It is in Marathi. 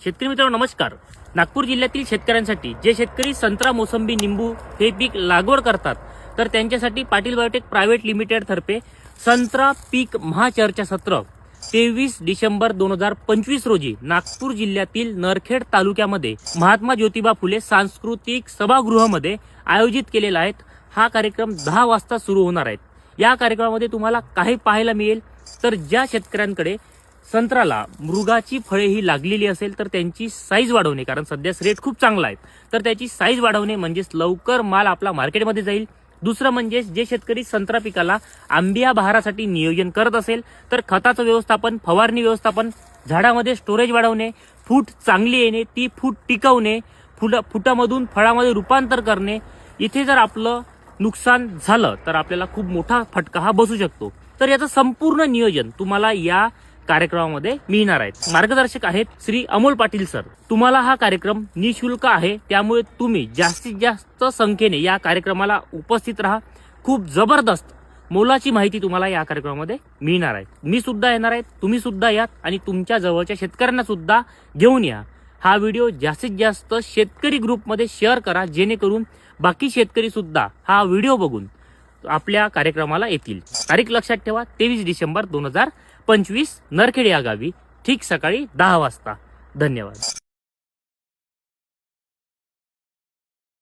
शेतकरी मित्रांनो नमस्कार। नागपूर जिल्ह्यातील शेतकऱ्यांसाठी जे शेतकरी संत्रा, मोसंबी, निंबू हे पीक लागवड करतात तर त्यांच्यासाठी पाटील बायोटेक प्रायव्हेट लिमिटेड तर्फे संत्रा पीक महाचर्चा सत्र 23 डिसेंबर 2025 रोजी नागपूर जिल्ह्यातील नरखेड तालुक्यामध्ये महात्मा ज्योतिबा फुले सांस्कृतिक सभागृहामध्ये आयोजित केलेला आहे। हा कार्यक्रम 10 वाजता सुरू होणार आहे। या कार्यक्रमामध्ये तुम्हाला काही पाहायला मिळेल तर ज्या शेतकऱ्यांकडे संत्र्याला मृगाची फळे ही लागलेली असेल तर त्यांची साईज वाढवणे, कारण सध्या रेट खूप चांगला आहे तर त्याची साईज वाढवणे म्हणजेच लवकर माल आपला मार्केटमध्ये जाईल। दुसरं म्हणजे जे शेतकरी संत्रा पिकाला आंबिया बहारासाठी नियोजन करत असेल तर खताचं व्यवस्थापन, फवारणी व्यवस्थापन, झाडामध्ये स्टोरेज वाढवणे, फूट चांगली येणे, ती फूट टिकवणे, फुटामधून फळामध्ये रूपांतर करणे। इथे जर आपलं नुकसान झालं तर आपल्याला खूप मोठा फटका हा बसू शकतो। तर याचं संपूर्ण नियोजन तुम्हाला या कार्यक्रमामध्ये मिळणार आहे। मार्गदर्शक आहेत श्री अमोल पाटील सर। तुम्हाला हा कार्यक्रम निशुल्क आहे, त्यामुळे तुम्ही जास्तीत जास्त संख्येने या कार्यक्रमाला उपस्थित राहा। खूप जबरदस्त मोलाची माहिती तुम्हाला या कार्यक्रमामध्ये मिळणार आहे। मी सुद्धा येणार आहे, तुम्ही सुद्धा यात आणि तुमच्या जवळच्या शेतकऱ्यांना सुद्धा घेऊन या। हा व्हिडिओ जास्तीत जास्त शेतकरी ग्रुपमध्ये शेअर करा, जेणेकरून बाकी शेतकरी सुद्धा हा व्हिडिओ बघून आपल्या कार्यक्रमाला येतील। तारीख लक्षात ठेवा, 23 डिसेंबर 2025 नरखेड या गावी, ठीक सकाळी 10 वाजता। धन्यवाद।